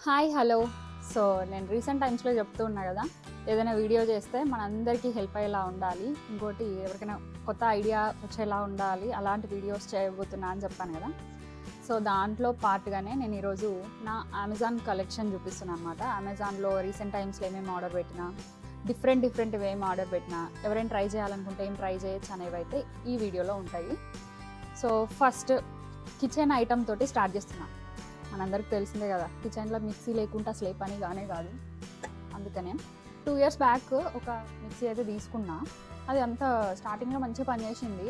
Hi hello. So నేను recent టైమ్స్లో చెప్తూ ఉన్నా కదా, ఏదైనా వీడియో చేస్తే మనందరికీ హెల్ప్ అయ్యేలా ఉండాలి, ఇంకోటి ఎవరికైనా కొత్త ఐడియా వచ్చేలా ఉండాలి, అలాంటి వీడియోస్ చేయబోతున్నా అని చెప్పాను కదా. సో దాంట్లో పార్ట్గానే నేను ఈరోజు నా అమెజాన్ కలెక్షన్ చూపిస్తున్నాను అనమాట. అమెజాన్లో రీసెంట్ టైమ్స్లో ఏమేమి ఆర్డర్ పెట్టినా, డిఫరెంట్ ఏమేమి ఆర్డర్ పెట్టినా, ఎవరైనా ట్రై చేయాలనుకుంటే ఏం ట్రై చేయొచ్చు అనేవి అయితే ఈ వీడియోలో ఉంటాయి. సో ఫస్ట్ కిచెన్ ఐటమ్ తోటి స్టార్ట్ చేస్తున్నాను. మనందరికి తెలిసిందే కదా, కిచెన్లో మిక్సీ లేకుండా అసలు ఏ పని కానే కాదు. అందుకనే 2 years బ్యాక్ ఒక మిక్సీ అయితే తీసుకున్నా. అది అంత స్టార్టింగ్లో మంచిగా పనిచేసింది.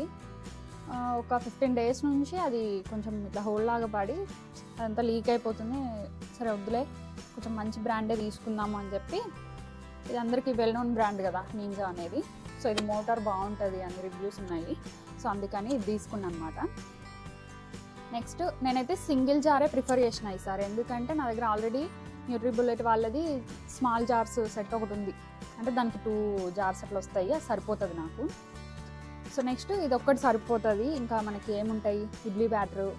ఒక 15 days నుంచి అది కొంచెం ఇట్లా హోల్ లాగా పడి అదంతా లీక్ అయిపోతుంది. సరే వద్దులే, కొంచెం మంచి బ్రాండే తీసుకుందాము అని చెప్పి, ఇది అందరికీ వెల్ నోన్ బ్రాండ్ కదా నింజా అనేది. సో ఇది మోటార్ బాగుంటుంది అని రివ్యూస్ ఉన్నాయి. సో అందుకని ఇది తీసుకున్నాను అనమాట. నెక్స్ట్ నేనైతే సింగిల్ జారే ప్రిఫర్ చేసిన ఈసారి, ఎందుకంటే నా దగ్గర ఆల్రెడీ న్యూట్రిబుల్లెట్ వాళ్ళది స్మాల్ జార్స్ సెట్ ఒకటి ఉంది. అంటే దానికి 2 jars అట్లా వస్తాయి, అది సరిపోతుంది నాకు. సో నెక్స్ట్ ఇది ఒక్కటి సరిపోతుంది. ఇంకా మనకి ఏముంటాయి, ఇడ్లీ బ్యాటర్,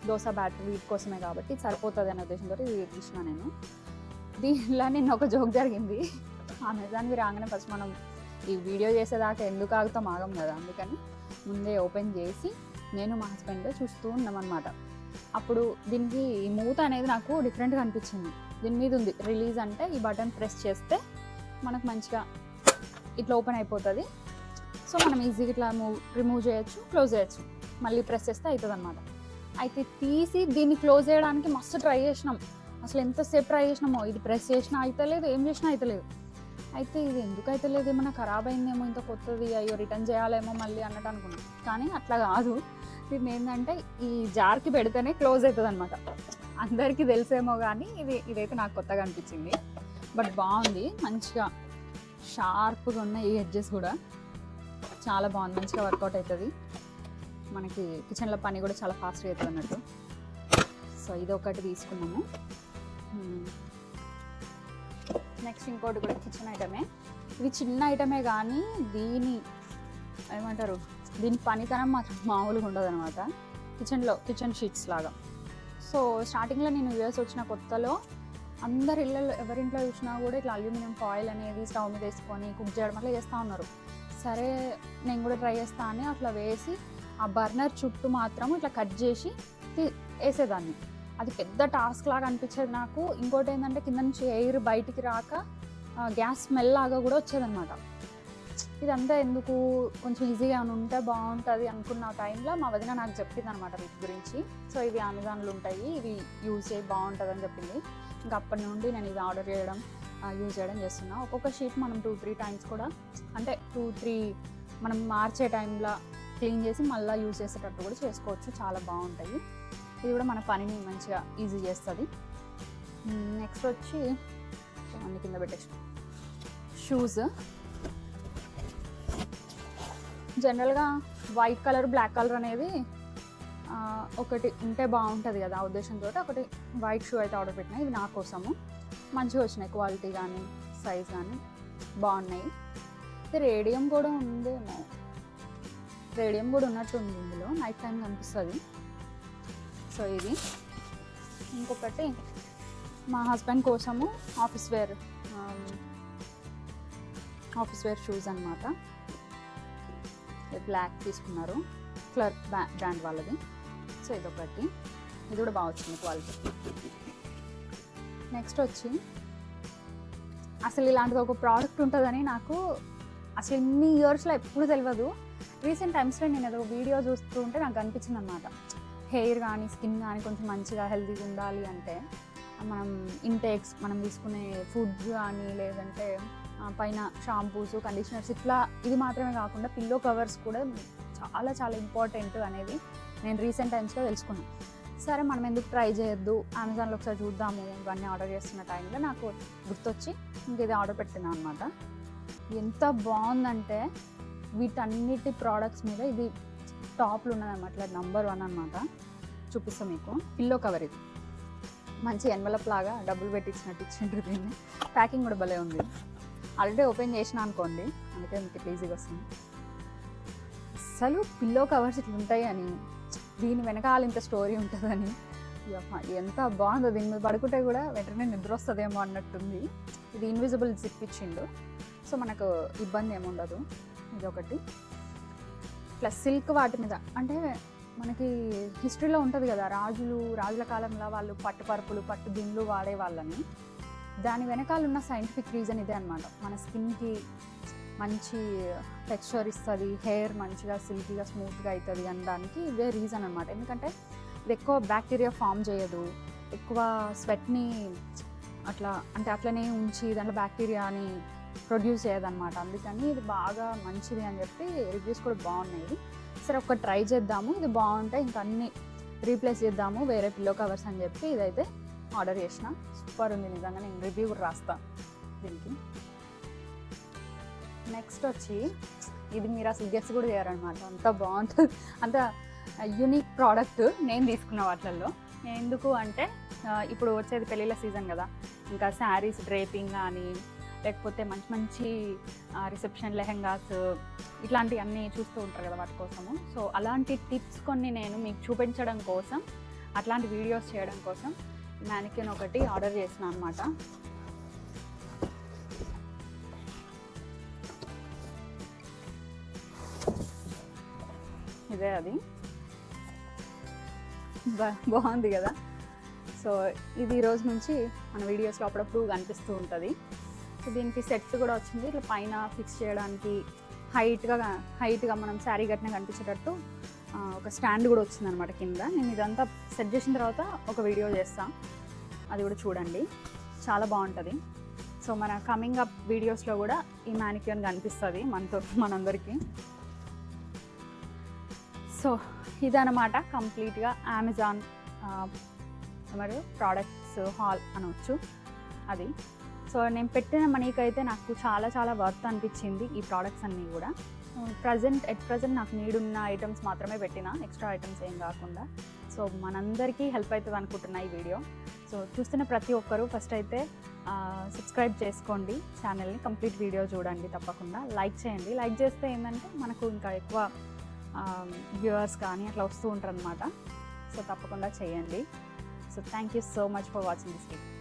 దోశ బ్యాటర్, వీటి కోసమే కాబట్టి ఇది సరిపోతుంది అనే ఉద్దేశంతో ఇది తీసిన నేను. దీనిలో నేను ఒక జోక్ జరిగింది. అమెజాన్కి రాగానే ఫస్ట్ మనం ఈ వీడియో చేసేదాకా ఎందుకు ఆగుతాం, ఆగం కదా. అందుకని ముందే ఓపెన్ చేసి నేను మా హస్బెండ్ చూస్తూ ఉన్నామన్నమాట. అప్పుడు దీనికి ఈ మూత అనేది నాకు డిఫరెంట్గా అనిపించింది. దీని మీద ఉంది రిలీజ్, అంటే ఈ బటన్ ప్రెస్ చేస్తే మనకు మంచిగా ఇట్లా ఓపెన్ అయిపోతుంది. సో మనం ఈజీగా ఇట్లా రిమూవ్ చేయొచ్చు, క్లోజ్ చేయొచ్చు, మళ్ళీ ప్రెస్ చేస్తే అవుతుంది అనమాట. అయితే తీసి దీన్ని క్లోజ్ చేయడానికి మస్తు ట్రై చేసినాం. అసలు ఎంతసేపు ట్రై చేసినామో, ఇది ప్రెస్ చేసినా అవుతలేదు, ఏం చేసినా అవుతలేదు. అయితే ఇది ఎందుకు అవుతలేదు, ఏమన్నా ఖరాబ్ అయిందేమో, ఇంత కొత్తది, అయ్యో రిటర్న్ చేయాలేమో మళ్ళీ అన్నట్టు అనుకున్నాం. కానీ అట్లా కాదు, దీన్ని ఏంటంటే ఈ జార్కి పెడితేనే క్లోజ్ అవుతుంది అనమాట. అందరికీ తెలిసేమో కానీ ఇదైతే నాకు కొత్తగా అనిపించింది. బట్ బాగుంది, మంచిగా షార్ప్గా ఉన్న ఈ ఎడ్జెస్ కూడా చాలా బాగుంది, మంచిగా వర్కౌట్ అవుతుంది. మనకి కిచెన్లో పని కూడా చాలా ఫాస్ట్గా అవుతుంది అన్నట్టు. సో ఇది ఒకటి తీసుకున్నాము. నెక్స్ట్ ఇంకోటి కూడా కిచెన్ ఐటమే. ఇది చిన్న ఐటమే కానీ దీని పనితనం మాత్రం మామూలుగా ఉండదు అనమాట. కిచెన్ షీట్స్ లాగా. సో స్టార్టింగ్లో నేను యూఎస్ వచ్చిన కొత్తలో అందరి ఇళ్ళల్లో ఎవరింట్లో చూసినా కూడా ఇట్లా అల్యూమినియం ఫాయిల్ అనేది స్టవ్ మీద వేసుకొని కుక్ చేయడం అట్లా చేస్తూ ఉన్నారు. సరే నేను కూడా ట్రై చేస్తా అని అట్లా వేసి ఆ బర్నర్ చుట్టూ మాత్రం ఇట్లా కట్ చేసి వేసేదాన్ని. అది పెద్ద టాస్క్ లాగా అనిపించేది నాకు. ఇంకోటి ఏంటంటే కింద నుంచి ఎయిర్ బయటికి రాక గ్యాస్ స్మెల్ లాగా కూడా వచ్చేదన్నమాట. ఇదంతా ఎందుకు, కొంచెం ఈజీగా ఉంటే బాగుంటుంది అనుకున్న టైంలో మా వదిన నాకు చెప్పింది అనమాట వీటి గురించి. సో ఇవి అమెజాన్లో ఉంటాయి, ఇవి యూజ్ చేయి బాగుంటుంది అని చెప్పింది. ఇంకా అప్పటి నుండి నేను ఇవి ఆర్డర్ చేయడం, యూజ్ చేయడం చేస్తున్నా. ఒక్కొక్క షీట్ మనం 2-3 times కూడా, అంటే 2-3 మనం మార్చే టైంలో క్లీన్ చేసి మళ్ళీ యూజ్ చేసేటట్టు కూడా చేసుకోవచ్చు. చాలా బాగుంటాయి. ఇది కూడా మన పనిని మంచిగా ఈజీ చేస్తుంది. నెక్స్ట్ వచ్చి అన్ని కింద పెట్టేసి షూస్. జనరల్గా వైట్ కలర్, బ్లాక్ కలర్ అనేది ఒకటి ఉంటే బాగుంటుంది కదా ఆ ఉద్దేశంతో ఒకటి వైట్ షూ అయితే ఆర్డర్ పెట్టినా. ఇవి నా కోసము మంచిగా వచ్చినాయి, క్వాలిటీ కానీ సైజ్ కానీ బాగున్నాయి. ఇది రేడియం కూడా ఉందేమో, రేడియం కూడా ఉన్నట్టు ఉంది ఇందులో, నైట్ టైం కనిపిస్తుంది. సో ఇది ఇంకొకటి మా హస్బెండ్ కోసము ఆఫీస్ వేర్ షూస్ అన్నమాట. బ్లాక్ తీసుకున్నారు, క్లర్క్ బ్రాండ్ వాళ్ళది. సో ఇదొకటి, ఇది కూడా బాగా వచ్చింది క్వాలిటీ. నెక్స్ట్ వచ్చి అసలు ఇలాంటిది ఒక ప్రోడక్ట్ ఉంటుందని నాకు అసలు ఇన్ని ఇయర్స్లో ఎప్పుడు తెలియదు. రీసెంట్ టైమ్స్లో నేను ఏదో వీడియో చూస్తూ ఉంటే నాకు అనిపించింది అనమాట. హెయిర్ కానీ స్కిన్ కానీ కొంచెం మంచిగా హెల్తీగా ఉండాలి అంటే మనం ఇంటేక్స్, మనం తీసుకునే ఫుడ్ కానీ లేదంటే పైన షాంపూస్, కండిషనర్స్, ఇట్లా ఇది మాత్రమే కాకుండా పిల్లో కవర్స్ కూడా చాలా ఇంపార్టెంట్ అనేది నేను రీసెంట్ టైమ్స్లో తెలుసుకున్నాను. సరే మనం ఎందుకు ట్రై చేయొద్దు, అమెజాన్లో ఒకసారి చూద్దాము ఇవన్నీ ఆర్డర్ చేస్తున్న టైంలో నాకు గుర్తొచ్చి ఇంక ఇది ఆర్డర్ పెట్టినా అనమాట. ఎంత బాగుందంటే వీటన్నిటి ప్రోడక్ట్స్ మీద ఇది టాప్లో ఉన్నదన్నమాట, ఇట్లా నెంబర్ 1 అనమాట. చూపిస్తాం మీకు. పిల్లో కవర్ ఇది మంచి ఎన్వలప్ లాగా డబ్బులు పెట్టించినట్టు ఇచ్చిండ్రు. దీన్ని ప్యాకింగ్ కూడా భలే ఉంది. ఆల్రెడీ ఓపెన్ చేసిన అనుకోండి, అందుకే మీకు ఇట్లా ఈజీగా వస్తుంది. అసలు పిల్లో కవర్స్ ఇట్లా ఉంటాయి అని, దీని వెనకాల ఇంత స్టోరీ ఉంటుందని ఎంత బాగుందో, దీని మీద పడుకుంటే కూడా వెంటనే నిద్ర వస్తుందేమో అన్నట్టుంది. ఇది ఇన్విజిబుల్ జిప్ ఇచ్చిండు, సో మనకు ఇబ్బంది ఏముండదు. ఇది ఒకటి. ప్లస్ సిల్క్ వాటి మీద అంటే మనకి హిస్టరీలో ఉంటుంది కదా, రాజుల కాలంలో వాళ్ళు పట్టు పరుపులు పట్టు దిండ్లు వాడేవాళ్ళని. దాని వెనకాల ఉన్న సైంటిఫిక్ రీజన్ ఇదే అనమాట. మన స్కిన్కి మంచి టెక్స్చర్ ఇస్తుంది, హెయిర్ మంచిగా సిల్కీగా స్మూత్గా అవుతుంది అనడానికి ఇదే రీజన్ అనమాట. ఎందుకంటే ఇది ఎక్కువ బ్యాక్టీరియా ఫామ్ చేయదు, ఎక్కువ స్వెట్ని అట్లనే ఉంచి దాంట్లో బ్యాక్టీరియాని ప్రొడ్యూస్ చేయదన్నమాట. అందుకని ఇది బాగా మంచిది అని చెప్పి రివ్యూస్ కూడా బాగున్నాయి. సరే ఒక ట్రై చేద్దాము, ఇది బాగుంటే ఇంకా అన్నీ రీప్లేస్ చేద్దాము వేరే పిల్లో కవర్స్ అని చెప్పి ఇదైతే ఆర్డర్ చేసిన. సూపర్ ఉంది నిజంగా, నేను రివ్యూ కూడా రాస్తాను దీనికి. నెక్స్ట్ వచ్చి ఇది మీరు అసలు గెస్ కూడా చేయరనమాట, అంత బాగుంటుంది, అంత యూనిక్ ప్రోడక్ట్ నేను తీసుకున్న వాటిల్లో. ఎందుకు అంటే ఇప్పుడు వచ్చేది పెళ్ళిళ్ళ సీజన్ కదా, ఇంకా శారీస్ డ్రేపింగ్ కానీ లేకపోతే మంచి మంచి రిసెప్షన్ లెహెంగాస్ ఇట్లాంటివన్నీ చూస్తూ ఉంటారు కదా వాటి కోసము. సో అలాంటి టిప్స్ కొన్ని నేను మీకు చూపించడం కోసం, అట్లాంటి వీడియోస్ చేయడం కోసం మ్యానిక్యూన్ ఒకటి ఆర్డర్ చేసిన అనమాట. ఇదే అది, బాగుంది కదా. సో ఇది ఈరోజు నుంచి మన వీడియోస్లో అప్పుడప్పుడు కనిపిస్తూ ఉంటుంది. సో దీనికి సెట్ కూడా వచ్చింది, ఇట్లా పైన ఫిక్స్ చేయడానికి హైట్గా మనం శారీ కట్టిన కనిపించేటట్టు ఒక స్టాండ్ కూడా వచ్చింది అనమాట కింద. నేను ఇదంతా సెట్ చేసిన తర్వాత ఒక వీడియో చేస్తాను, అది కూడా చూడండి, చాలా బాగుంటుంది. సో మన కమింగ్ అప్ వీడియోస్లో కూడా ఈ మ్యానిక్యూర్ కనిపిస్తుంది మనందరికీ. సో ఇదన్నమాట కంప్లీట్గా అమెజాన్ మరియు ప్రోడక్ట్స్ హాల్ అనవచ్చు అది. సో నేను పెట్టిన మనీకి అయితే నాకు చాలా చాలా వర్త్ అనిపించింది ఈ ప్రోడక్ట్స్ అన్నీ కూడా. ఎట్ ప్రజెంట్ నాకు నీడున్న ఐటమ్స్ మాత్రమే పెట్టిన, ఎక్స్ట్రా ఐటమ్స్ ఏం కాకుండా. సో మనందరికీ హెల్ప్ అవుతుంది అనుకుంటున్నా ఈ వీడియో. సో చూస్తున్న ప్రతి ఒక్కరూ ఫస్ట్ అయితే సబ్స్క్రైబ్ చేసుకోండి ఛానల్ని, కంప్లీట్ వీడియో చూడండి, తప్పకుండా లైక్ చేయండి. లైక్ చేస్తే ఏంటంటే మనకు ఇంకా ఎక్కువ వ్యూవర్స్ కానీ అట్లా వస్తూ ఉంటారు అనమాట. సో తప్పకుండా చేయండి. So thank you so much for watching this video.